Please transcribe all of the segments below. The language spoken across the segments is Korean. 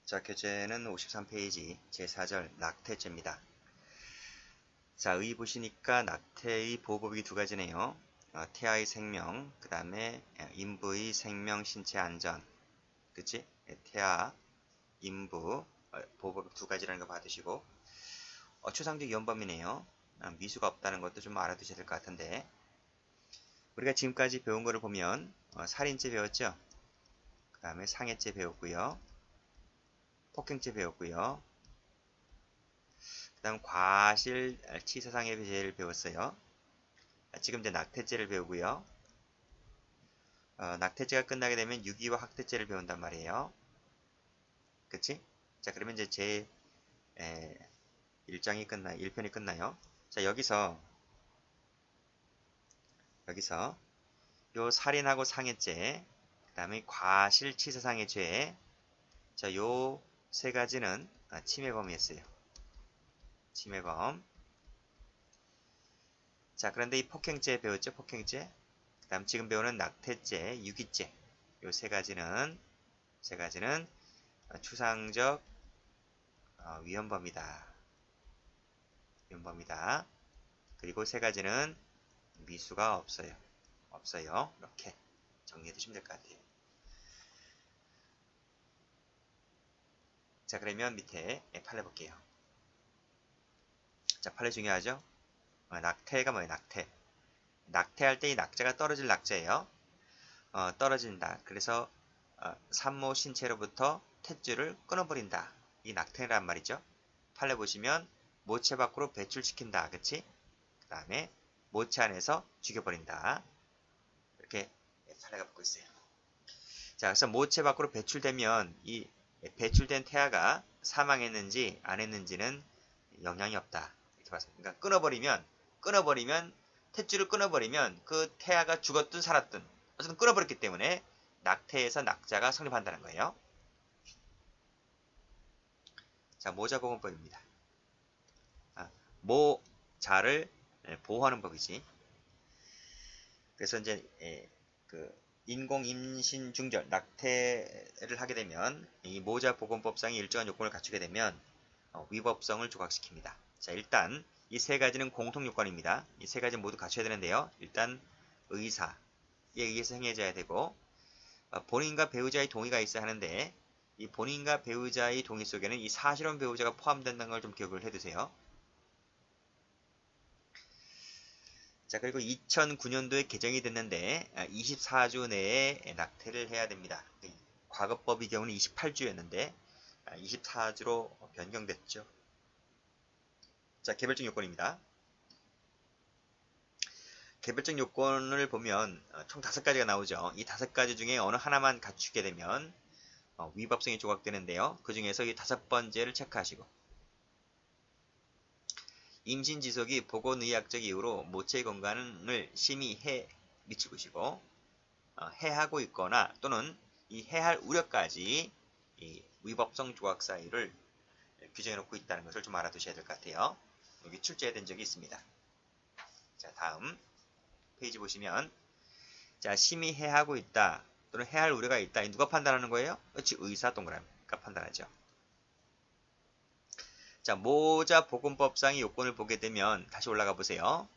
자, 교재는 53페이지 제4절 낙태죄입니다. 자, 의 보시니까 낙태의 보호법이 두 가지네요. 태아의 생명, 그 다음에 인부의 생명, 신체 안전. 그치? 태아, 인부, 보호법 두 가지라는 거 받으시고, 추상적 위헌범위네요. 미수가 없다는 것도 좀 알아두셔야 될 것 같은데, 우리가 지금까지 배운 거를 보면, 살인죄 배웠죠? 그 다음에 상해죄 배웠고요. 폭행죄 배웠고요. 그 다음 과실치사상해 죄를 배웠어요. 지금 이제 낙태죄를 배우고요. 낙태죄가 끝나게 되면 유기와 학대죄를 배운단 말이에요. 그치? 자, 그러면 이제 제 1편이 끝나요. 자, 여기서 요 살인하고 상해죄, 그 다음에 과실치사상해 죄, 자, 요 세 가지는 침해범이었어요. 침해범. 자, 그런데 이 폭행죄 배웠죠? 폭행죄. 그 다음 지금 배우는 낙태죄, 유기죄. 요 세 가지는 추상적 위헌범이다. 위헌범이다. 그리고 세 가지는 미수가 없어요. 이렇게 정리해 두시면 될 것 같아요. 자, 그러면 밑에 판례 볼게요. 자, 판례 중요하죠? 낙태가 뭐예요? 낙태할 때 이 낙자가 떨어질 낙자예요. 떨어진다. 그래서 산모 신체로부터 탯줄을 끊어버린다. 이 낙태란 말이죠. 판례 보시면 모체 밖으로 배출시킨다. 그치? 그 다음에 모체 안에서 죽여버린다. 이렇게 판례가 붙고 있어요. 자, 그래서 모체 밖으로 배출되면 이 배출된 태아가 사망했는지 안 했는지는 영향이 없다. 이렇게 봤습니다. 그러니까 끊어버리면 탯줄을 끊어버리면 그 태아가 죽었든 살았든 어쨌든 끊어버렸기 때문에 낙태에서 낙자가 성립한다는 거예요. 자, 모자보건법입니다. 모자를 보호하는 법이지. 그래서 이제 그 인공 임신 중절 낙태를 하게 되면 이 모자보건법상의 일정한 요건을 갖추게 되면 위법성을 조각시킵니다. 자, 일단 이 세 가지는 공통 요건입니다. 이 세 가지 모두 갖춰야 되는데요. 일단 의사에 의해서 행해져야 되고 본인과 배우자의 동의가 있어야 하는데 이 본인과 배우자의 동의 속에는 이 사실혼 배우자가 포함된다는 걸 좀 기억을 해두세요. 자, 그리고 2009년도에 개정이 됐는데 24주 내에 낙태를 해야 됩니다. 과거법의 경우는 28주였는데 24주로 변경됐죠. 자, 개별적 요건입니다. 개별적 요건을 보면 총 5가지가 나오죠. 이 5가지 중에 어느 하나만 갖추게 되면 위법성이 조각되는데요. 그 중에서 이 5번째를 체크하시고 임신 지속이 보건의학적 이유로 모체 건강을 심히 미치고 해하고 있거나 또는 이 해할 우려까지 이 위법성 조각 사유를 규정해 놓고 있다는 것을 좀 알아두셔야 될 것 같아요. 여기 출제된 적이 있습니다. 자, 다음 페이지 보시면 자, 심히 해하고 있다 또는 해할 우려가 있다. 누가 판단하는 거예요? 그렇지, 의사 동그라미가 판단하죠. 자, 모자보건법상의 요건을 보게 되면 다시 올라가 보세요.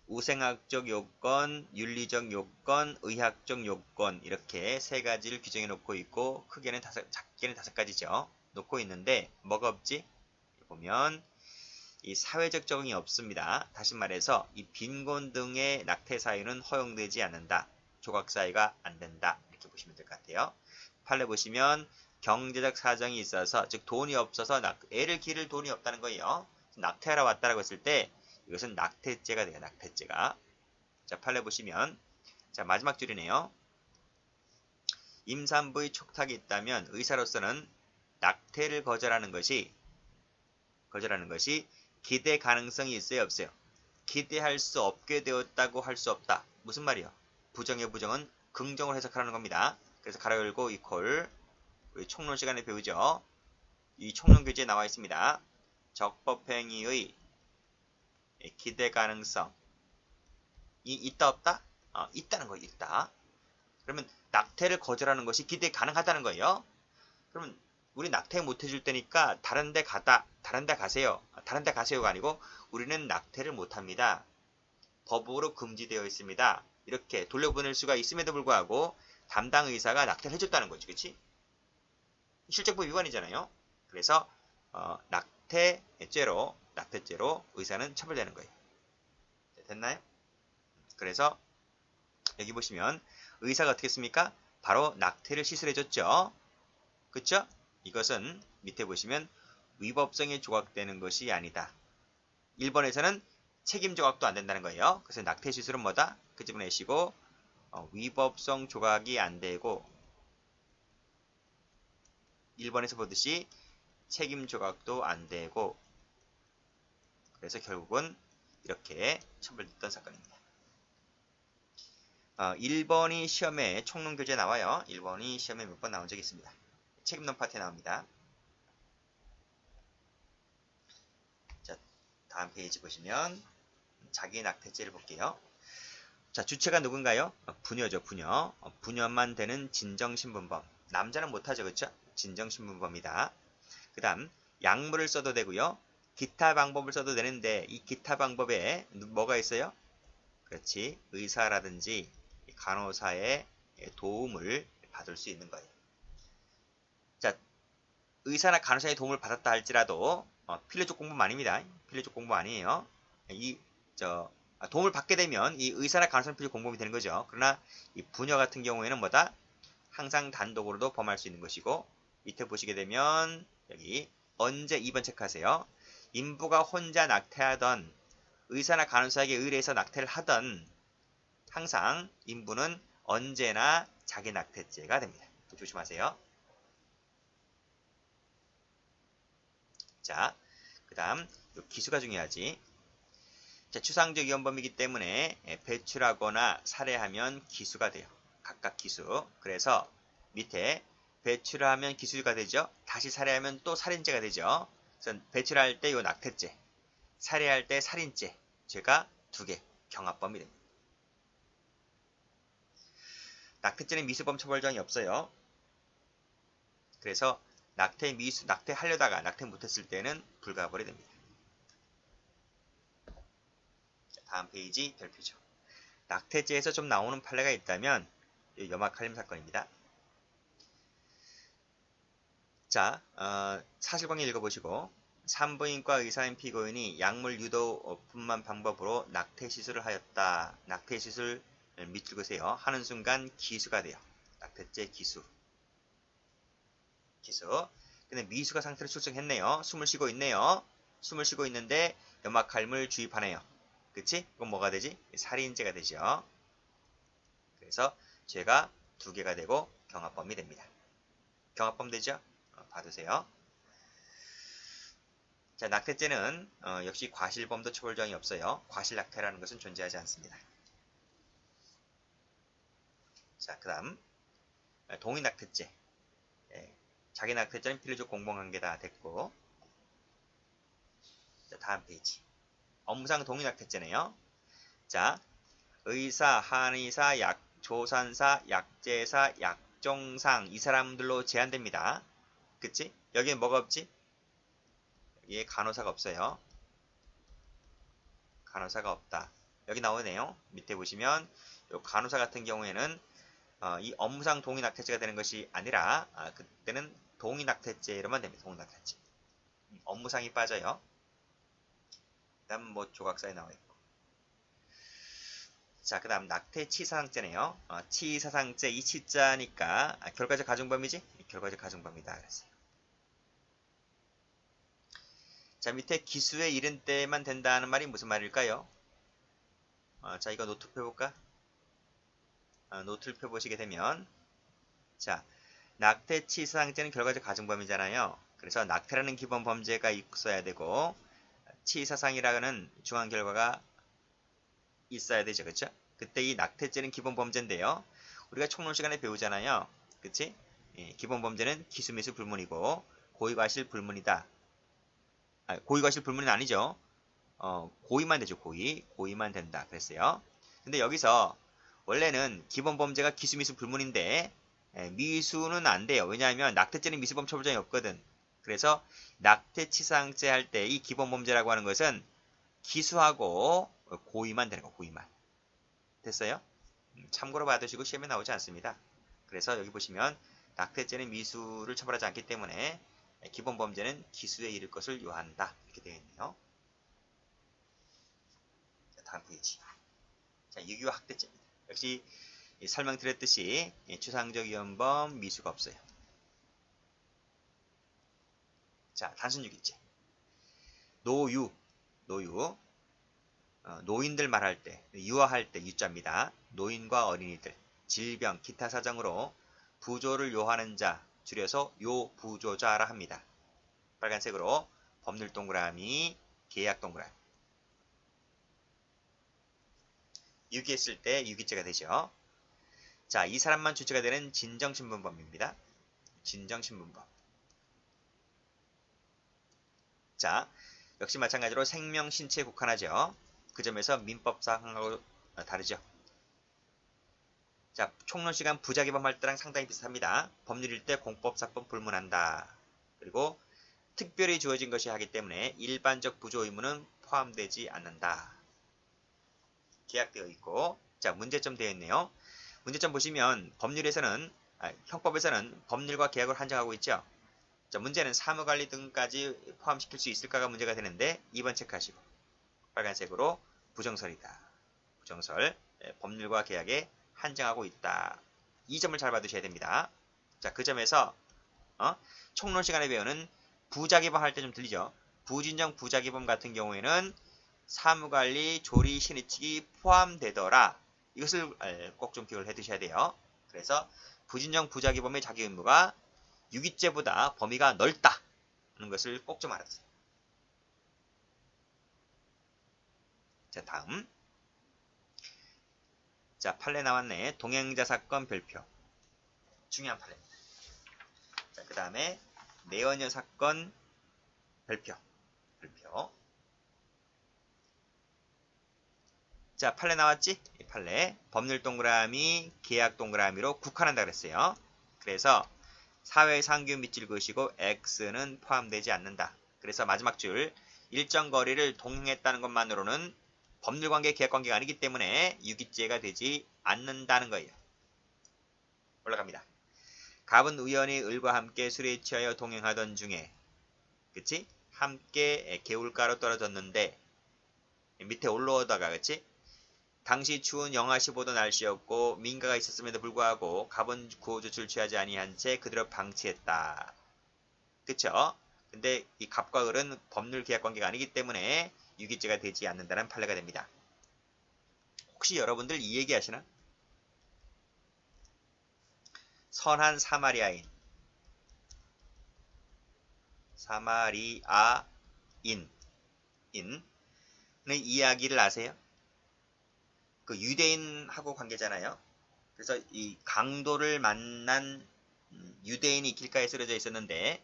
우생학적 요건, 윤리적 요건, 의학적 요건 이렇게 세 가지를 규정해 놓고 있고 크게는 작게는 5가지죠. 놓고 있는데 뭐가 없지? 보면 이 사회적 적응이 없습니다. 다시 말해서 이 빈곤 등의 낙태 사유는 허용되지 않는다. 조각 사유가 안 된다. 이렇게 보시면 될 것 같아요. 판례 보시면 경제적 사정이 있어서 즉 돈이 없어서 애를 기를 돈이 없다는 거예요. 낙태하러 왔다라고 했을 때 이것은 낙태죄가 돼요. 낙태죄가. 자, 판례 보시면 자, 마지막 줄이네요. 임산부의 촉탁이 있다면 의사로서는 낙태를 거절하는 것이 기대 가능성이 있어요, 없어요? 기대할 수 없게 되었다고 할 수 없다. 무슨 말이요? 부정의 부정은 긍정을 해석하라는 겁니다. 그래서 가로 열고 이퀄 우리 총론 시간에 배우죠. 이 총론 교재에 나와 있습니다. 적법행위의 기대 가능성이 있다 없다? 있다는 거예요. 있다. 그러면 낙태를 거절하는 것이 기대 가능하다는 거예요. 그러면 우리 낙태 못 해줄 때니까 다른 데 가세요. 다른 데 가세요가 아니고 우리는 낙태를 못 합니다. 법으로 금지되어 있습니다. 이렇게 돌려보낼 수가 있음에도 불구하고 담당 의사가 낙태를 해줬다는 거지, 그치? 실적법 위반이잖아요. 그래서 낙태죄로 의사는 처벌되는 거예요. 됐나요? 그래서 여기 보시면 의사가 어떻게 했습니까? 바로 낙태를 시술해줬죠. 그쵸? 이것은 밑에 보시면 위법성에 조각되는 것이 아니다. 1번에서는 책임 조각도 안 된다는 거예요. 그래서 낙태 시술은 뭐다? 끄집어내시고 위법성 조각이 안 되고 1번에서 보듯이 책임 조각도 안 되고 그래서 결국은 이렇게 처벌됐던 사건입니다. 1번이 시험에 총론교재 나와요. 1번이 시험에 몇 번 나온 적이 있습니다. 책임론 파트에 나옵니다. 자, 다음 페이지 보시면 자기 낙태죄를 볼게요. 자, 주체가 누군가요? 부녀죠, 부녀. 부녀만 되는 진정신분범. 남자는 못하죠, 그쵸? 진정신분범이다. 그 다음 약물을 써도 되고요. 기타 방법을 써도 되는데 이 기타 방법에 뭐가 있어요? 그렇지, 의사라든지 간호사의 도움을 받을 수 있는 거예요. 자, 의사나 간호사의 도움을 받았다 할지라도 필리적 공부는 아닙니다. 필리적 공부 아니에요. 도움을 받게 되면 이 의사나 간호사는 필리적 공범이 되는 거죠. 그러나 이 부녀 같은 경우에는 뭐다? 항상 단독으로도 범할 수 있는 것이고 밑에 보시게 되면 여기 언제 2번 체크하세요. 인부가 혼자 낙태하던 의사나 간호사에게 의뢰해서 낙태를 하던 항상 인부는 언제나 자기 낙태죄가 됩니다. 조심하세요. 자, 그 다음 기수가 중요하지. 자, 추상적 위헌범이기 때문에 배출하거나 살해하면 기수가 돼요. 각각 기수. 그래서 밑에 배출하면 기수가 되죠. 다시 살해하면 또 살인죄가 되죠. 그래서 배출할 때 요 낙태죄, 살해할 때 살인죄, 죄가 2개, 경합범이 됩니다. 낙태죄는 미수범 처벌정이 없어요. 그래서 낙태하려다가 낙태 못했을 때는 불가벌이 됩니다. 자, 다음 페이지 별표죠. 낙태죄에서 좀 나오는 판례가 있다면 염화칼륨 사건입니다. 자, 사실관계 읽어보시고 산부인과 의사인 피고인이 약물 유도 분만 방법으로 낙태 시술을 하였다. 낙태 시술 밑줄 그세요. 하는 순간 기수가 돼요. 낙태죄 기수. 근데 미수가 상태로 출정했네요. 숨을 쉬고 있네요. 숨을 쉬고 있는데 염화칼륨을 주입하네요. 그치? 그건 뭐가 되지? 살인죄가 되죠. 그래서 죄가 2개가 되고 경합범이 됩니다. 경합범 되죠? 봐두세요. 자, 낙태죄는 역시 과실범도 처벌정이 없어요. 과실낙태라는 것은 존재하지 않습니다. 자, 그 다음 동의낙태죄. 자기 낙태죄는 필리적 공범관계다 됐고, 자, 다음 페이지. 업무상 동의낙태죄네요. 자, 의사, 한의사, 약조산사, 약제사, 약종상 이 사람들로 제한됩니다. 그치? 여기에 뭐가 없지? 여기에 간호사가 없어요. 간호사가 없다. 여기 나오네요. 밑에 보시면 요 간호사 같은 경우에는 이 업무상 동의낙태죄가 되는 것이 아니라 그때는 동의낙태죄로만 됩니다. 동의낙태죄. 업무상이 빠져요. 그 다음 뭐 조각사에 나와있고. 자, 그 다음 낙태치사상죄네요. 치사상죄 이 치자니까 결과적 가중범이지? 결과적 가중범이다 그랬어요. 자, 밑에 기수에 이른 때만 된다는 말이 무슨 말일까요? 자, 이거 노트 펴볼까? 노트를 펴보시게 되면 자, 낙태치사상죄는 결과적 가중범이잖아요. 그래서 낙태라는 기본 범죄가 있어야 되고 치사상이라는 중한 결과가 있어야 되죠. 그쵸? 그때 이 낙태죄는 기본 범죄인데요. 우리가 총론 시간에 배우잖아요. 그치? 기본 범죄는 기수미수 불문이고 고의과실 불문이다. 고의과실 불문은 아니죠. 고의만 되죠. 고의만 된다. 그랬어요. 근데 여기서 원래는 기본 범죄가 기수미수 불문인데 미수는 안 돼요. 왜냐하면 낙태죄는 미수범 처벌정이 없거든. 그래서 낙태치상죄 할 때 이 기본범죄라고 하는 것은 기수하고 고의만 되는 거, 고의만. 됐어요? 참고로 봐두시고 시험에 나오지 않습니다. 그래서 여기 보시면 낙태죄는 미수를 처벌하지 않기 때문에 기본범죄는 기수에 이를 것을 요한다. 이렇게 되어 있네요. 자, 다음 페이지. 자, 유교 학대죄입니다. 역시 설명드렸듯이 추상적 위헌범 미수가 없어요. 자, 단순 유기죄. 노유. 노인들 말할 때, 유아할 때 유자입니다. 노인과 어린이들, 질병, 기타 사정으로 부조를 요하는 자, 줄여서 요부조자라 합니다. 빨간색으로 법률 동그라미, 계약 동그라미. 유기했을 때 유기죄가 되죠. 자, 이 사람만 주체가 되는 진정신분범입니다. 진정신분범. 자, 역시 마찬가지로 생명, 신체에 국한하죠. 그 점에서 민법상하고 다르죠. 자, 총론시간 부작위범 할 때랑 상당히 비슷합니다. 법률일 때 공법사법 불문한다. 그리고 특별히 주어진 것이 하기 때문에 일반적 부조 의무는 포함되지 않는다. 계약되어 있고, 자, 문제점 되어 있네요. 문제점 보시면 형법에서는 법률과 계약을 한정하고 있죠. 자, 문제는 사무관리 등까지 포함시킬 수 있을까가 문제가 되는데 2번 체크하시고 빨간색으로 부정설이다. 부정설, 법률과 계약에 한정하고 있다. 이 점을 잘 봐두셔야 됩니다. 자, 그 점에서 총론 시간에 배우는 부작위범 할 때 좀 들리죠. 부진정 부작위범 같은 경우에는 사무관리, 조리, 신의칙이 포함되더라. 이것을 꼭 좀 기억을 해두셔야 돼요. 그래서 부진정 부작위범의 자기 의무가 유기죄보다 범위가 넓다 하는 것을 꼭 좀 알아주세요. 자, 다음. 자, 판례 나왔네. 동행자 사건 별표. 중요한 판례입니다. 자, 그 다음에 내연녀 사건 별표. 자, 판례 나왔지? 이 판례. 법률 동그라미, 계약 동그라미로 국한한다 그랬어요. 그래서 사회상규 밑줄 그으시고 X는 포함되지 않는다. 그래서 마지막 줄 일정 거리를 동행했다는 것만으로는 법률관계, 계약관계가 아니기 때문에 유기죄가 되지 않는다는 거예요. 올라갑니다. 갑은 우연히 을과 함께 술에 취하여 동행하던 중에 그치? 함께 개울가로 떨어졌는데 밑에 올라오다가 그치? 당시 추운 영하 15도 날씨였고 민가가 있었음에도 불구하고 갑은 구호조치를 취하지 아니한 채 그대로 방치했다. 그쵸? 근데 이 갑과 을은 법률 계약 관계가 아니기 때문에 유기죄가 되지 않는다는 판례가 됩니다. 혹시 여러분들 이 얘기 하시나? 선한 사마리아인 의 이야기를 아세요? 그 유대인하고 관계잖아요. 그래서 이 강도를 만난 유대인이 길가에 쓰러져 있었는데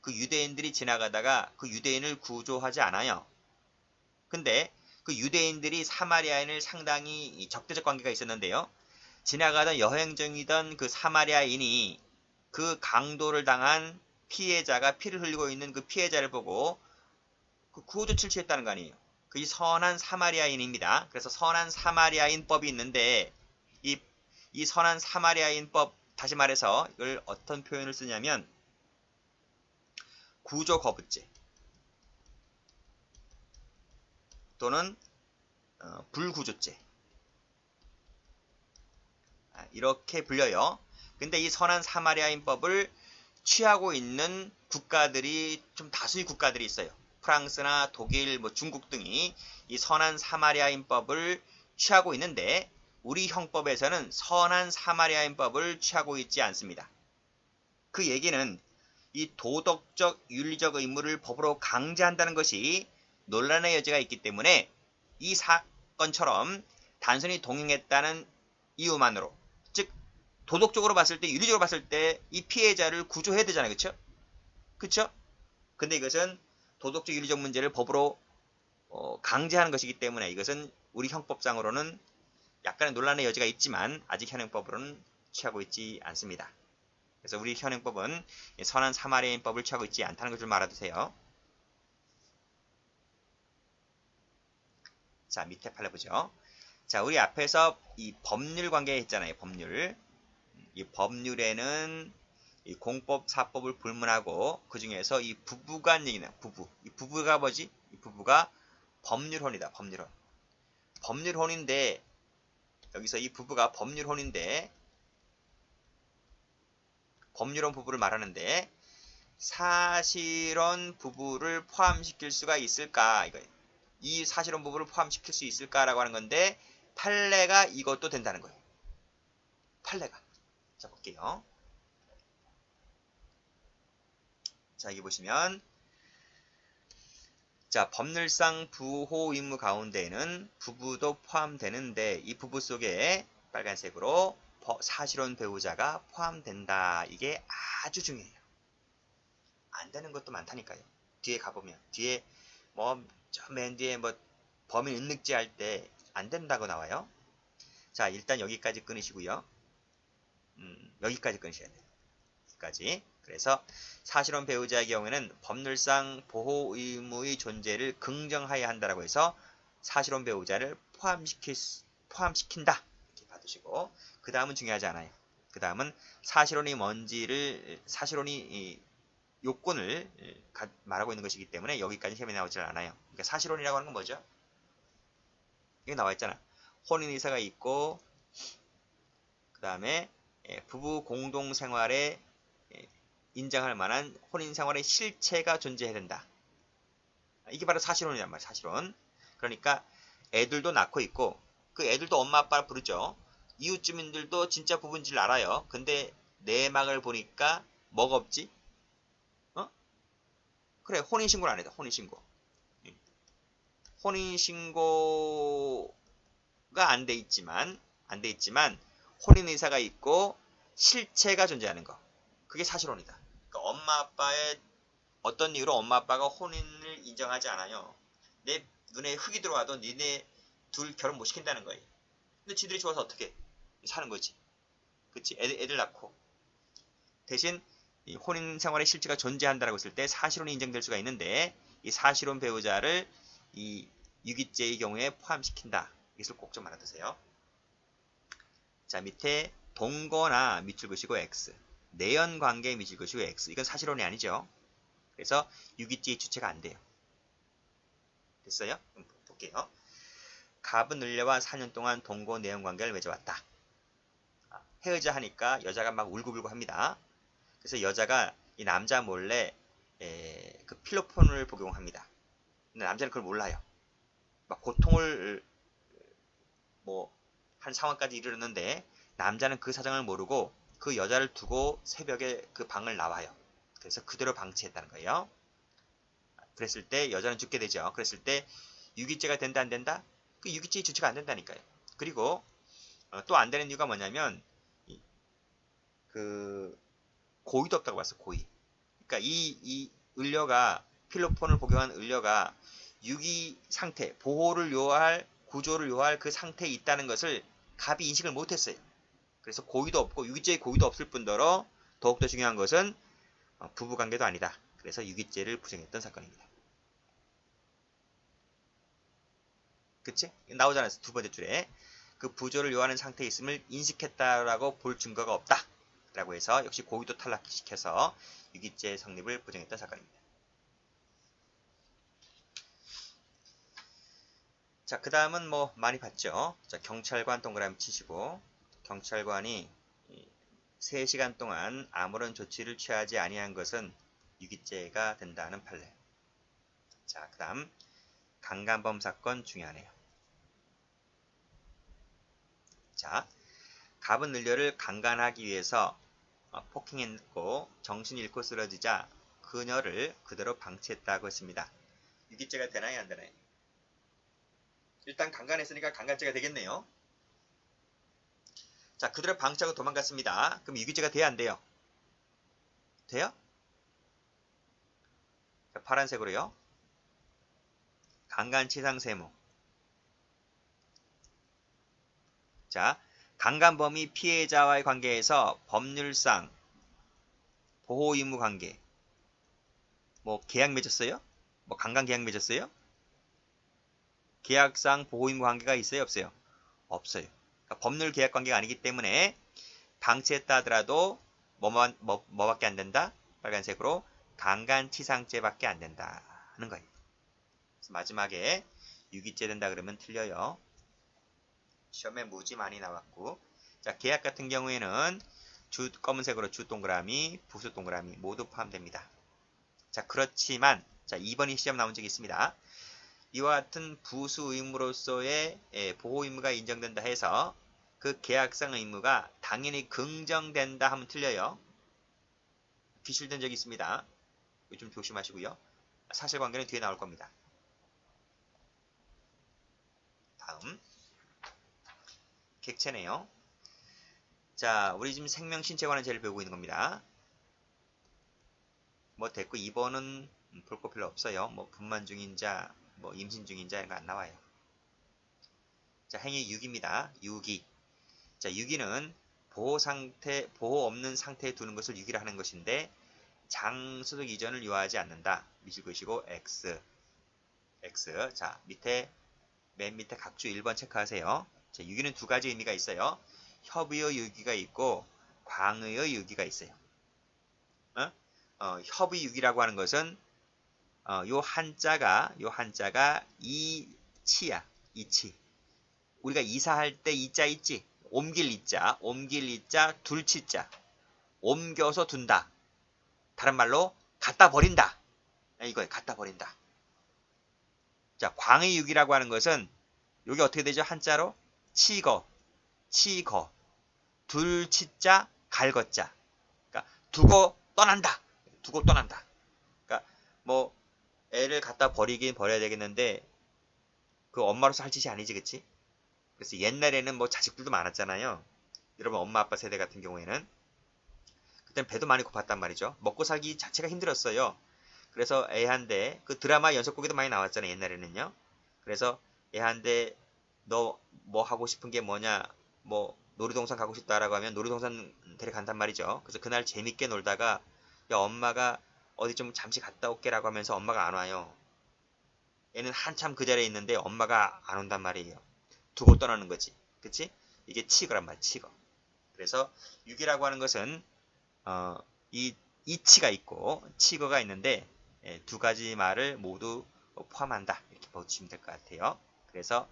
그 유대인들이 지나가다가 그 유대인을 구조하지 않아요. 근데 그 유대인들이 사마리아인을 상당히 적대적 관계가 있었는데요. 지나가던 여행 중이던 그 사마리아인이 그 강도를 당한 피해자가 피를 흘리고 있는 그 피해자를 보고 그 구호조치를 취했다는 거 아니에요. 그게 선한 사마리아인입니다. 그래서 선한 사마리아인법이 있는데 이 선한 사마리아인법, 다시 말해서 이걸 어떤 표현을 쓰냐면 구조거부죄 또는 불구조죄 이렇게 불려요. 근데 이 선한 사마리아인법을 취하고 있는 국가들이 좀 다수의 국가들이 있어요. 프랑스나 독일, 중국 등이 이 선한 사마리아인법을 취하고 있는데 우리 형법에서는 선한 사마리아인법을 취하고 있지 않습니다. 그 얘기는 이 도덕적, 윤리적 의무를 법으로 강제한다는 것이 논란의 여지가 있기 때문에 이 사건처럼 단순히 동행했다는 이유만으로, 즉 도덕적으로 봤을 때, 윤리적으로 봤을 때 이 피해자를 구조해야 되잖아요. 그쵸? 그쵸? 근데 이것은 도덕적, 윤리적 문제를 법으로 강제하는 것이기 때문에 이것은 우리 형법상으로는 약간의 논란의 여지가 있지만 아직 현행법으로는 취하고 있지 않습니다. 그래서 우리 현행법은 선한 사마리아인법을 취하고 있지 않다는 걸 좀 알아두세요. 자, 밑에 판례 보죠. 자, 우리 앞에서 이 법률 관계 했잖아요. 법률. 이 법률에는 이 공법, 사법을 불문하고 그 중에서 이 부부간 얘기는 부부. 이 부부가 뭐지? 이 부부가 법률혼이다. 법률혼. 법률혼인데 여기서 이 부부가 법률혼인데 법률혼 부부를 말하는데 사실혼 부부를 포함시킬 수가 있을까? 이거예요. 이 사실혼 부부를 포함시킬 수 있을까라고 하는 건데 판례가 이것도 된다는 거예요. 판례가. 자, 볼게요. 자, 여기 보시면 자, 법률상 부호 의무 가운데에는 부부도 포함되는데 이 부부 속에 빨간색으로 사실혼 배우자가 포함된다. 이게 아주 중요해요. 안 되는 것도 많다니까요. 뒤에 가보면 뒤에 뭐 저 맨 뒤에 뭐 범인 은닉지 할 때 안 된다고 나와요. 자, 일단 여기까지 끊으시고요. 여기까지 끊으셔야 돼요. 여기까지. 그래서 사실혼 배우자의 경우에는 법률상 보호 의무의 존재를 긍정하여야 한다라고 해서 사실혼 배우자를 포함시킨다. 이렇게 봐두시고 그 다음은 중요하지 않아요. 그 다음은 사실혼이 뭔지를 사실혼이 요건을 말하고 있는 것이기 때문에 여기까지 셈이 나오질 않아요. 그러니까 사실혼이라고 하는 건 뭐죠? 여기 나와 있잖아. 혼인의사가 있고 그 다음에 부부 공동생활에 인정할 만한 혼인생활의 실체가 존재해야 된다. 이게 바로 사실혼이란 말이야. 사실혼. 그러니까 애들도 낳고 있고 그 애들도 엄마 아빠를 부르죠. 이웃 주민들도 진짜 부부인 줄 알아요. 근데 내막을 보니까 뭐가 없지? 어? 그래, 혼인신고를 안 했다. 혼인신고. 혼인신고가 안 돼 있지만 혼인의사가 있고 실체가 존재하는 거. 그게 사실혼이다. 그러니까 엄마 아빠의 어떤 이유로 엄마 아빠가 혼인을 인정하지 않아요. 내 눈에 흙이 들어와도 니네 둘 결혼 못 시킨다는 거예요. 근데 지들이 좋아서 어떻게 사는 거지. 그치? 애들 낳고. 대신 이 혼인 생활의 실체가 존재한다라고 했을 때 사실혼이 인정될 수가 있는데 이 사실혼 배우자를 이 유기죄의 경우에 포함시킨다. 이것을 꼭 좀 알아두세요. 자, 밑에 동거나 밑줄 그시고 X. 내연관계 밑줄 그시고 X. 이건 사실혼이 아니죠. 그래서 유기죄의 주체가 안 돼요. 됐어요? 그럼 볼게요. 갑은 을려와 4년 동안 동거 내연관계를 맺어왔다. 헤어져 하니까 여자가 막 울고불고 합니다. 그래서 여자가 이 남자 몰래 그 필로폰을 복용합니다. 근데 남자는 그걸 몰라요. 막 고통을 뭐 한 상황까지 이르렀는데 남자는 그 사정을 모르고 그 여자를 두고 새벽에 그 방을 나와요. 그래서 그대로 방치했다는 거예요. 그랬을 때 여자는 죽게 되죠. 그랬을 때 유기죄가 된다 안 된다? 그 유기죄의 주체가 안 된다니까요. 그리고 또 안 되는 이유가 뭐냐면 그 고의도 없다고 봤어. 고의. 그러니까 이 을려가 필로폰을 복용한 을려가 유기 상태, 보호를 요할 구조를 요할 그 상태에 있다는 것을 갑이 인식을 못했어요. 그래서 고의도 없고 유기죄의 고의도 없을 뿐더러 더욱더 중요한 것은 부부관계도 아니다. 그래서 유기죄를 부정했던 사건입니다. 그치? 나오잖아요. 두 번째 줄에 그 부조를 요하는 상태에 있음을 인식했다라고 볼 증거가 없다. 라고 해서 역시 고의도 탈락시켜서 유기죄 성립을 부정했던 사건입니다. 자, 그 다음은 뭐 많이 봤죠. 자, 경찰관 동그라미 치시고 경찰관이 3시간 동안 아무런 조치를 취하지 아니한 것은 유기죄가 된다는 판례. 자, 그 다음 강간범 사건 중요하네요. 자, 갑은 을려를 강간하기 위해서 폭행했고 정신이 잃고 쓰러지자 그녀를 그대로 방치했다고 했습니다. 유기죄가 되나요 안 되나요? 일단 강간했으니까 강간죄가 되겠네요. 자, 그대로 방치하고 도망갔습니다. 그럼 유기죄가 돼야 안 돼요? 돼요? 자, 파란색으로요. 강간치상세무. 자, 강간범이 피해자와의 관계에서 법률상 보호 의무 관계. 뭐 계약 맺었어요? 뭐 강간 계약 맺었어요? 계약상 보호 의무 관계가 있어요, 없어요? 없어요. 그러니까 법률 계약 관계가 아니기 때문에 방치했다 하더라도 뭐밖에 안 된다? 빨간색으로 강간치상죄밖에 안 된다 하는 거예요. 그래서 마지막에 유기죄 된다 그러면 틀려요. 시험에 무지 많이 나왔고, 자 계약 같은 경우에는 검은색으로 주 동그라미, 부수 동그라미 모두 포함됩니다. 자 그렇지만 자 2번이 시험 나온 적이 있습니다. 이와 같은 부수 의무로서의 보호 의무가 인정된다 해서 그 계약상 의무가 당연히 긍정된다 하면 틀려요. 기출된 적이 있습니다. 좀 조심하시고요. 사실관계는 뒤에 나올 겁니다. 다음 객체네요. 자, 우리 지금 생명신체관의 죄를 배우고 있는 겁니다. 뭐 됐고 2번은 볼 거 별로 없어요. 뭐 분만 중인자, 뭐 임신 중인자 이런 거 안 나와요. 자, 행위 6입니다. 6이. 자, 6이는 보호 없는 상태에 두는 것을 6이라 하는 것인데 장소득 이전을 요하지 않는다. 미실 것이고 X. 자, 맨 밑에 각주 1번 체크하세요. 자, 유기는 두 가지 의미가 있어요. 협의의 유기가 있고 광의의 유기가 있어요. 협의 유기라고 하는 것은 요 한자가 이치야. 이치. 우리가 이사할 때 이자 있지? 옮길 이자, 둘치자. 옮겨서 둔다. 다른 말로 갖다 버린다. 이거예요. 갖다 버린다. 자, 광의 유기라고 하는 것은 여기 어떻게 되죠? 한자로 치거. 둘치자, 갈거자. 그러니까 두고 떠난다. 그러니까 뭐 애를 갖다 버리긴 버려야 되겠는데 그 엄마로서 할 짓이 아니지, 그치? 그래서 옛날에는 뭐 자식들도 많았잖아요. 여러분 엄마 아빠 세대 같은 경우에는 그땐 배도 많이 고팠단 말이죠. 먹고 살기 자체가 힘들었어요. 그래서 애한테 그 드라마 연속곡에도 많이 나왔잖아요. 옛날에는요. 그래서 애한테 너 뭐 하고 싶은 게 뭐냐, 뭐 놀이동산 가고 싶다라고 하면 놀이동산 데려간단 말이죠. 그래서 그날 재밌게 놀다가 야 엄마가 어디 좀 잠시 갔다 올게라고 하면서 엄마가 안 와요. 얘는 한참 그 자리에 있는데 엄마가 안 온단 말이에요. 두고 떠나는 거지. 그치? 이게 치거란 말, 치거. 그래서 유기라고 하는 것은 이 이치가 있고 치거가 있는데 두 가지 말을 모두 포함한다. 이렇게 보시면 될 것 같아요. 그래서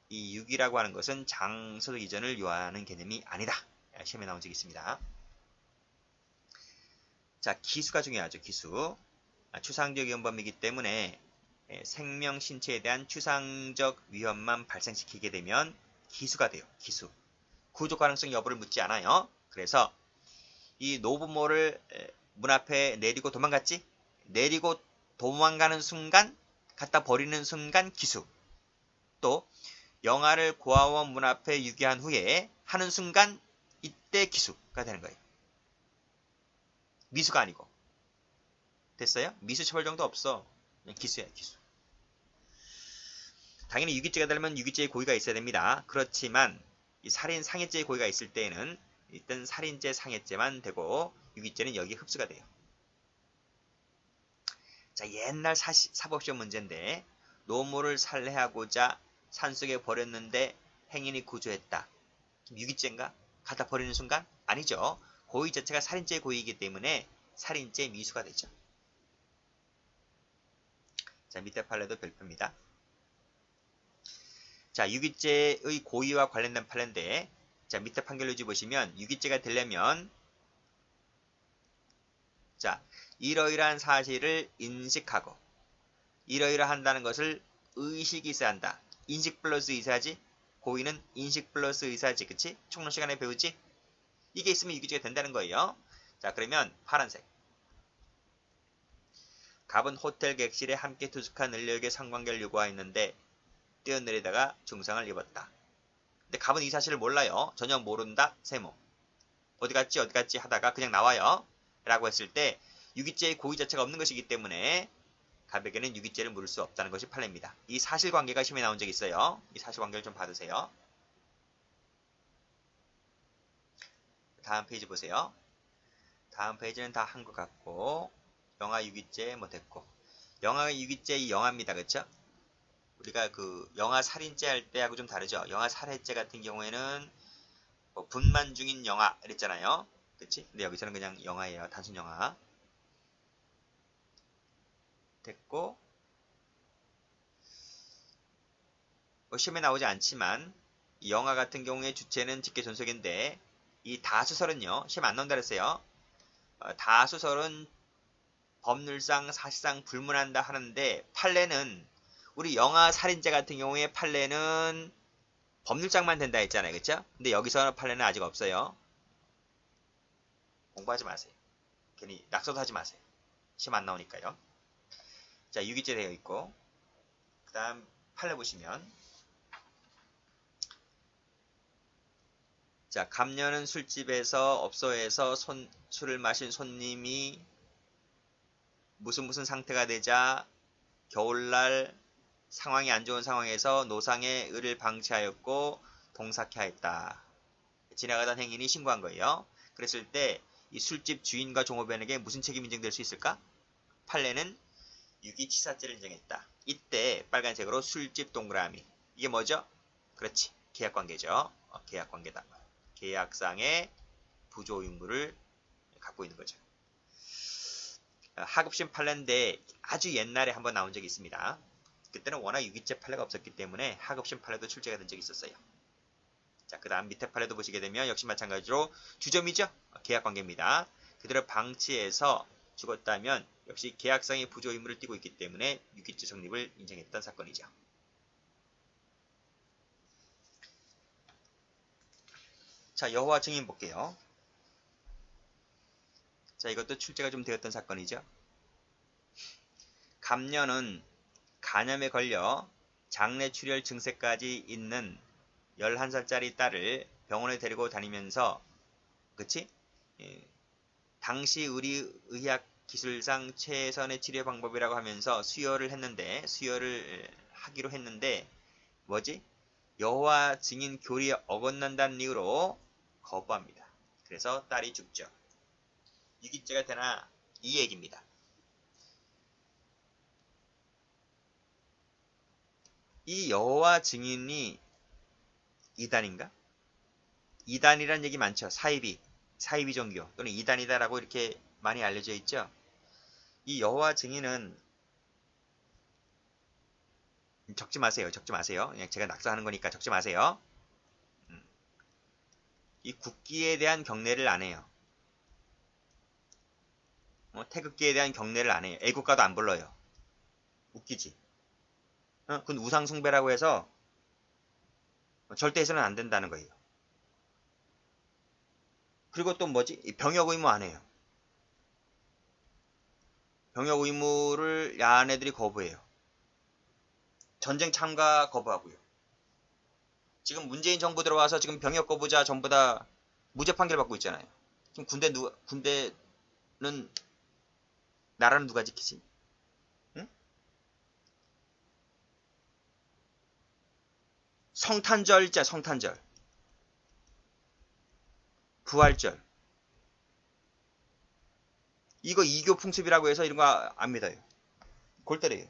이 유기라고 하는 것은 장소득 이전을 요하는 개념이 아니다. 시험에 나온 적이 있습니다. 자, 기수가 중요하죠. 기수. 추상적 위험범이기 때문에 생명 신체에 대한 추상적 위험만 발생시키게 되면 기수가 돼요. 기수. 구조 가능성 여부를 묻지 않아요. 그래서 이 노부모를 문 앞에 내리고 도망갔지? 내리고 도망가는 순간, 갖다 버리는 순간 기수. 또 영아를 고아원 문 앞에 유기한 후에 하는 순간 이때 기수가 되는 거예요. 미수가 아니고. 됐어요? 미수 처벌 정도 없어. 그냥 기수야, 기수. 당연히 유기죄가 되려면 유기죄의 고의가 있어야 됩니다. 그렇지만 이 살인 상해죄의 고의가 있을 때에는 일단 살인죄 상해죄만 되고 유기죄는 여기에 흡수가 돼요. 자, 옛날 사법시험 문제인데 노모를 살해하고자 산속에 버렸는데 행인이 구조했다. 유기죄인가? 갖다 버리는 순간? 아니죠. 고의 자체가 살인죄의 고의이기 때문에 살인죄 미수가 되죠. 자, 밑에 판례도 별표입니다. 자, 유기죄의 고의와 관련된 판례인데 자, 밑에 판결유지 보시면 유기죄가 되려면 자, 이러이러한 사실을 인식하고 이러이러한다는 것을 의식이 있어야 한다. 인식 플러스 의사지. 고의는 인식 플러스 의사지. 그치? 총론 시간에 배우지? 이게 있으면 유기죄가 된다는 거예요. 자, 그러면 파란색. 갑은 호텔 객실에 함께 투숙한 을려에게 성관계를 요구하였는데 뛰어내리다가 중상을 입었다. 근데 갑은 이 사실을 몰라요. 전혀 모른다. 세모. 어디 갔지 하다가 그냥 나와요. 라고 했을 때 유기죄의 고의 자체가 없는 것이기 때문에 갑에게는 유기죄를 물을 수 없다는 것이 판례입니다. 이 사실관계가 시험에 나온 적이 있어요. 이 사실관계를 좀 받으세요. 다음 페이지 보세요. 다음 페이지는 다 한 것 같고 영아 유기죄 뭐 됐고 영아 유기죄 이 영아입니다. 그쵸? 우리가 그 영아 살인죄 할 때하고 좀 다르죠. 영아 살해죄 같은 경우에는 뭐 분만 중인 영아 이랬잖아요. 그치? 근데 여기서는 그냥 영아예요. 단순 영아. 됐고 뭐 시험에 나오지 않지만 이 영화 같은 경우에 주체는 직계존속인데 이 다수설은요. 시험 안 나온다 그랬어요. 다수설은 법률상 사실상 불문한다 하는데 판례는 우리 영아 살인죄 같은 경우에 판례는 법률상만 된다 했잖아요. 그쵸? 근데 여기서 판례는 아직 없어요. 공부하지 마세요. 괜히 낙서도 하지 마세요. 시험 안 나오니까요. 자, 유기죄 되어 있고 그 다음 판례 보시면 자, 감녀는 술집에서 업소에서 술을 마신 손님이 무슨 상태가 되자 겨울날 상황이 안 좋은 상황에서 노상의 의를 방치하였고 동사케하였다. 지나가던 행인이 신고한 거예요. 그랬을 때 이 술집 주인과 종업원에게 무슨 책임이 인정될 수 있을까? 판례는 유기치사죄를 인정했다. 이때 빨간색으로 술집 동그라미. 이게 뭐죠? 그렇지. 계약관계죠. 계약관계다. 계약상의 부조의무를 갖고 있는 거죠. 하급심 판례인데 아주 옛날에 한번 나온 적이 있습니다. 그때는 워낙 유기죄 판례가 없었기 때문에 하급심 판례도 출제가 된 적이 있었어요. 자, 그 다음 밑에 판례도 보시게 되면 역시 마찬가지로 주점이죠. 계약관계입니다. 그대로 방치해서 죽었다면 역시 계약상의 부조의무를 띠고 있기 때문에 유기죄 성립을 인정했던 사건이죠. 자, 여호와 증인 볼게요. 자, 이것도 출제가 좀 되었던 사건이죠. 감녀는 간염에 걸려 장내 출혈 증세까지 있는 11살짜리 딸을 병원에 데리고 다니면서 그치? 예, 당시 의학 기술상 최선의 치료 방법이라고 하면서 수혈을 하기로 했는데 뭐지? 여호와 증인 교리에 어긋난다는 이유로 거부합니다. 그래서 딸이 죽죠. 유기죄가 되나 이 얘기입니다. 이 여호와 증인이 이단인가? 이단이란 얘기 많죠. 사이비 종교 또는 이단이다라고 이렇게 많이 알려져 있죠. 이 여호와 증인은 적지 마세요. 그냥 제가 낙서하는 거니까 적지 마세요. 이 국기에 대한 경례를 안 해요. 태극기에 대한 경례를 안 해요. 애국가도 안 불러요. 웃기지? 그건 우상숭배라고 해서 절대 해서는 안 된다는 거예요. 그리고 또 뭐지? 병역 의무 안 해요. 병역 의무를 야한 애들이 거부해요. 전쟁 참가 거부하고요. 지금 문재인 정부 들어와서 지금 병역 거부자 전부 다 무죄 판결 받고 있잖아요. 지금 군대는 나라는 누가 지키지? 응? 성탄절 있잖아, 성탄절. 부활절. 이거 이교 풍습이라고 해서 이런 거 안 믿어요. 골 때려요.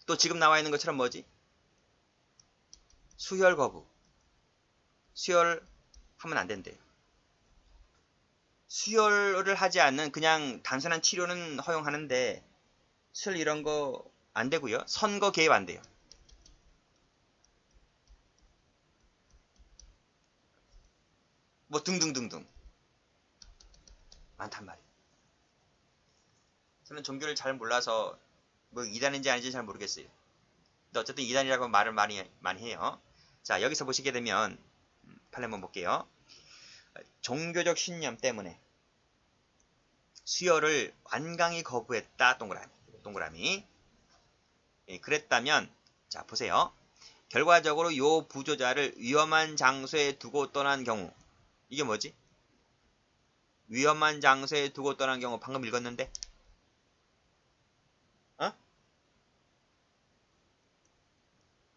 또 지금 나와 있는 것처럼 뭐지? 수혈 거부. 수혈 하면 안 된대요. 수혈을 하지 않는 그냥 단순한 치료는 허용하는데 수혈 이런 거 안 되고요. 선거 개입 안 돼요. 뭐 등등등등 많단 말이에요. 저는 종교를 잘 몰라서 뭐 이단인지 아닌지 잘 모르겠어요. 근데 어쨌든 이단이라고 말을 많이 해요. 자, 여기서 보시게 되면 판례 한번 볼게요. 종교적 신념 때문에 수혈을 완강히 거부했다. 동그라미. 예, 그랬다면 자, 보세요. 결과적으로 요 부조자를 위험한 장소에 두고 떠난 경우 이게 뭐지? 위험한 장소에 두고 떠난 경우 방금 읽었는데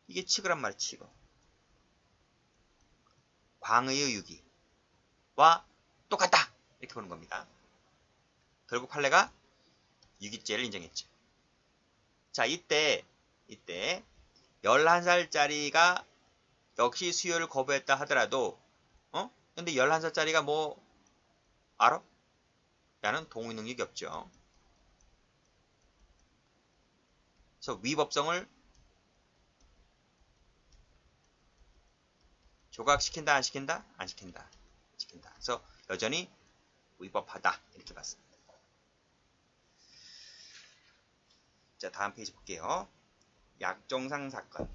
이게 치거란 말 치거. 광의의 유기와 똑같다. 이렇게 보는 겁니다. 결국 판례가 유기죄를 인정했죠. 자, 이때 11살짜리가 역시 수요를 거부했다 하더라도 근데 11살짜리가 뭐 알아? 라는 동의 능력이 없죠. 그래서 위법성을 조각시킨다 안 시킨다? 안 시킨다. 시킨다. 그래서 여전히 위법하다 이렇게 봤습니다. 자, 다음 페이지 볼게요. 약종상 사건.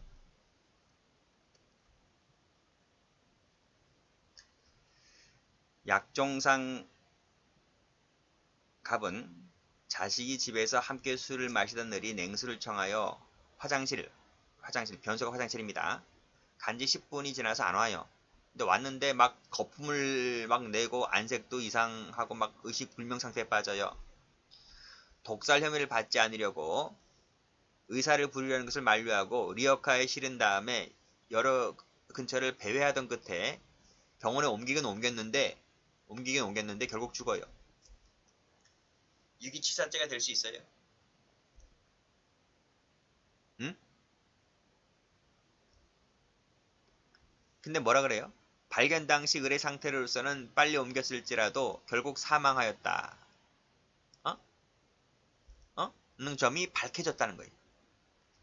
약종상 갑은 자식이 집에서 함께 술을 마시던 날이 냉수를 청하여 화장실, 변소가 화장실입니다. 간지 10분이 지나서 안 와요. 근데 왔는데 막 거품을 막 내고 안색도 이상하고 막 의식불명 상태에 빠져요. 독살 혐의를 받지 않으려고 의사를 부르려는 것을 만류하고 리어카에 실은 다음에 여러 근처를 배회하던 끝에 병원에 옮기긴 옮겼는데 결국 죽어요. 유기치사죄가 될 수 있어요. 응? 근데 뭐라 그래요? 발견 당시 의뢰 상태로서는 빨리 옮겼을지라도 결국 사망하였다. 는 점이 밝혀졌다는 거예요.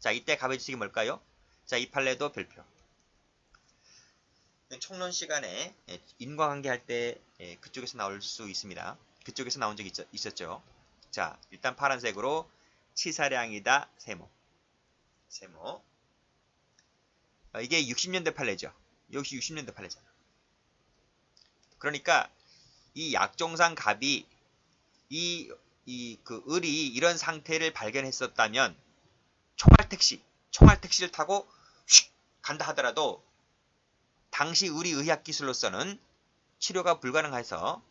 자, 이때 갑의 지식이 뭘까요? 자, 이 판례도 별표. 총론 시간에 인과관계 할 때 그쪽에서 나올 수 있습니다. 그쪽에서 나온 적이 있었죠. 자, 일단 파란색으로 치사량이다 세모. 이게 60년대 판례죠. 역시 60년대 판례잖아. 그러니까 이 약종상 갑이 그 을이 이런 상태를 발견했었다면 총알택시를 타고 휙 간다 하더라도 당시 의리 의학 기술로서는 치료가 불가능해서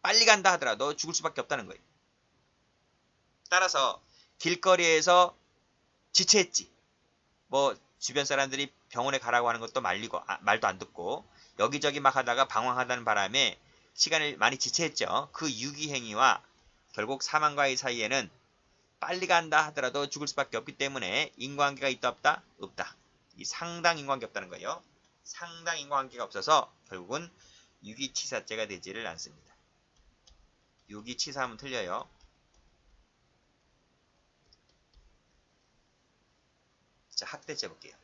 빨리 간다 하더라도 죽을 수밖에 없다는 거예요. 따라서 길거리에서 지체했지. 뭐 주변 사람들이 병원에 가라고 하는 것도 말도 안 듣고 여기저기 막 하다가 방황하다는 바람에 시간을 많이 지체했죠. 그 유기행위와 결국 사망과의 사이에는 빨리 간다 하더라도 죽을 수밖에 없기 때문에 인과관계가 있다 없다? 없다. 이 상당 인과관계 없다는 거예요. 상당 인과관계가 없어서 결국은 유기치사죄가 되지를 않습니다. 유기치사하면 틀려요. 자, 학대죄 볼게요.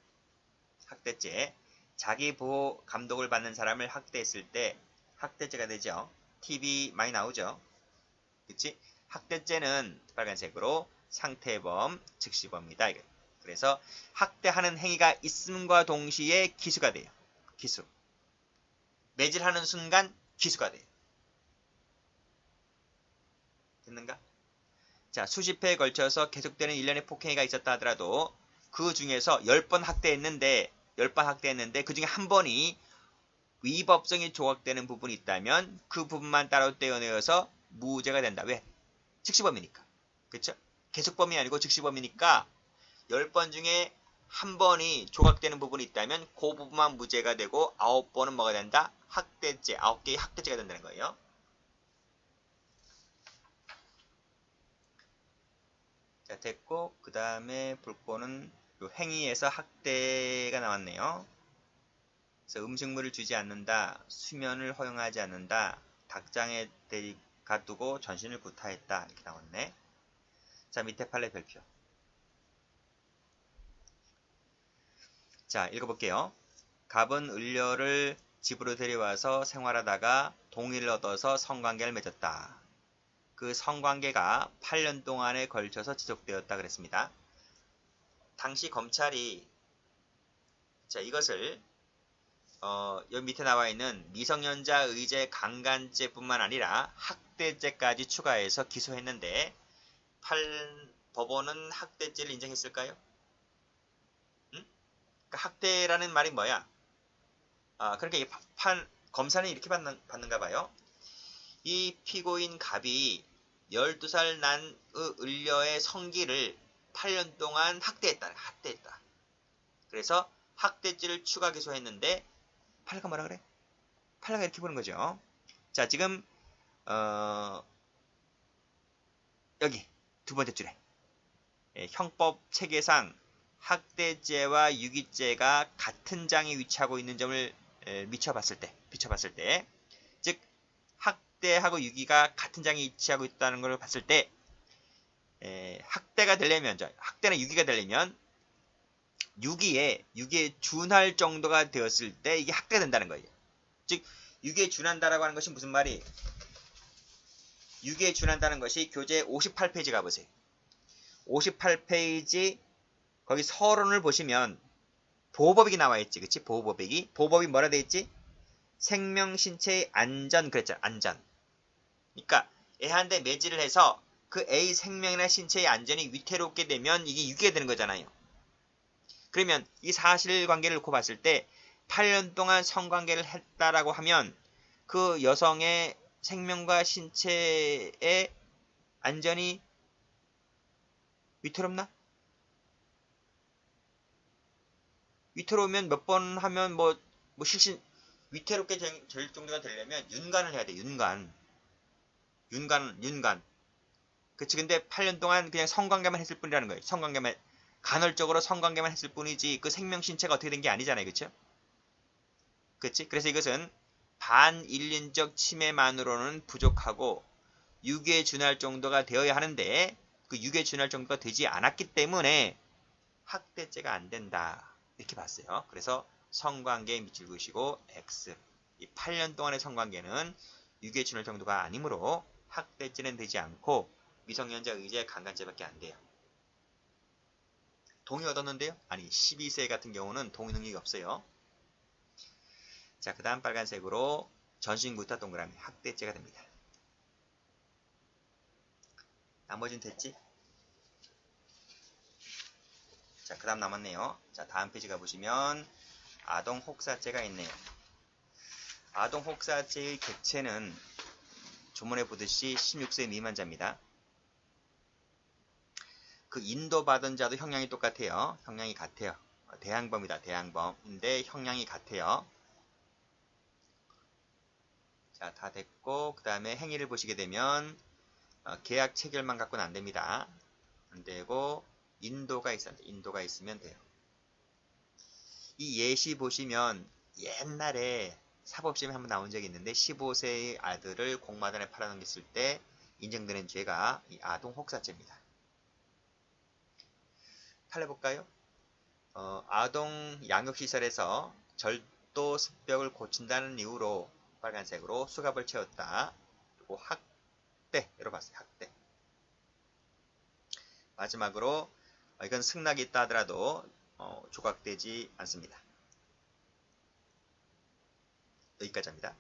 학대죄. 자기 보호 감독을 받는 사람을 학대했을 때 학대죄가 되죠. TV 많이 나오죠. 그치? 학대죄는 빨간색으로 상태범, 즉시범이다. 그래서 학대하는 행위가 있음과 동시에 기수가 돼요. 기수. 매질하는 순간 기수가 돼요. 됐는가? 자, 수십 회에 걸쳐서 계속되는 일련의 폭행위가 있었다 하더라도 그 중에서 10번 학대했는데 그 중에 한 번이 위법성이 조각되는 부분이 있다면 그 부분만 따로 떼어내어서 무죄가 된다. 왜? 즉시범이니까. 그쵸? 계속범이 아니고 즉시범이니까 10번 중에 한 번이 조각되는 부분이 있다면 그 부분만 무죄가 되고 9번은 뭐가 된다? 학대죄, 9개의 학대죄가 된다는 거예요. 자, 됐고 그 다음에 볼 거는 행위에서 학대가 나왔네요. 그래서 음식물을 주지 않는다, 수면을 허용하지 않는다, 닭장에 가두고 전신을 구타했다 이렇게 나왔네. 자, 밑에 판례 별표. 자, 읽어볼게요. 갑은 을려를 집으로 데려와서 생활하다가 동의를 얻어서 성관계를 맺었다. 그 성관계가 8년 동안에 걸쳐서 지속되었다 그랬습니다. 당시 검찰이 자, 이것을 여기 밑에 나와 있는 미성년자 의제 강간죄뿐만 아니라 학대죄까지 추가해서 기소했는데 법원은 학대죄를 인정했을까요? 응? 그러니까 학대라는 말이 뭐야? 그러니까 검사는 이렇게 받는가 봐요. 이 피고인 갑이 12살 난 을려의 성기를 8년 동안 학대했다. 그래서 학대죄를 추가 기소했는데 판례가 뭐라 그래? 판례가 이렇게 보는 거죠. 자, 지금 여기 두 번째 줄에 형법 체계상 학대죄와 유기죄가 같은 장에 위치하고 있는 점을 비춰봤을 때, 즉 학대하고 유기가 같은 장에 위치하고 있다는 걸 봤을 때, 학대나 유기가 되려면 유기에 준할 정도가 되었을 때 이게 학대가 된다는 거예요. 즉 유기에 준한다라고 하는 것이 무슨 말이? 유기에 준한다는 것이 교재 58페이지 가보세요. 58페이지 거기 서론을 보시면 보호법이 나와 있지, 그치? 보호법이 뭐라 돼 있지? 생명 신체의 안전 그랬잖아, 안전. 그러니까 애한테 매질을 해서 그 A 생명이나 신체의 안전이 위태롭게 되면 이게 유기가 되는 거잖아요. 그러면 이 사실관계를 놓고 봤을 때 8년 동안 성관계를 했다라고 하면 그 여성의 생명과 신체의 안전이 위태롭나? 위태로우면 몇 번 하면 실신 위태롭게 될 정도가 되려면 윤관을 해야 돼. 윤관. 그치. 근데 8년 동안 그냥 성관계만 했을 뿐이라는 거예요. 간헐적으로 성관계만 했을 뿐이지 그 생명 신체가 어떻게 된 게 아니잖아요. 그쵸? 그치? 그래서 이것은 반인륜적 침해만으로는 부족하고 유기에 준할 정도가 되어야 하는데 그 유기에 준할 정도가 되지 않았기 때문에 학대죄가 안 된다. 이렇게 봤어요. 그래서 성관계에 밑줄 그으시고 X. 이 8년 동안의 성관계는 유기에 준할 정도가 아니므로 학대죄는 되지 않고 미성년자 의제 강간죄밖에 안 돼요. 동의 얻었는데요? 아니 12세 같은 경우는 동의 능력이 없어요. 자, 그 다음 빨간색으로 전신구타 동그라미 학대죄가 됩니다. 나머지는 됐지? 자, 그 다음 남았네요. 자, 다음 페이지 가보시면 아동 혹사죄가 있네요. 아동 혹사죄의 객체는 조문에 보듯이 16세 미만자입니다. 그 인도받은 자도 형량이 똑같아요. 형량이 같아요. 대항범이다. 대항범인데 형량이 같아요. 자, 다 됐고 그 다음에 행위를 보시게 되면 계약 체결만 갖고는 안 됩니다. 안 되고 인도가 있으면 돼요. 이 예시 보시면 옛날에 사법시험에 한번 나온 적이 있는데 15세의 아들을 공마단에 팔아넘겼을 때 인정되는 죄가 이 아동 혹사죄입니다. 탈해볼까요? 아동 양육시설에서 절도 습벽을 고친다는 이유로 빨간색으로 수갑을 채웠다. 그리고 학대로 봤어요. 학대. 마지막으로 이건 승낙이 있다 하더라도 조각되지 않습니다. 여기까지 합니다.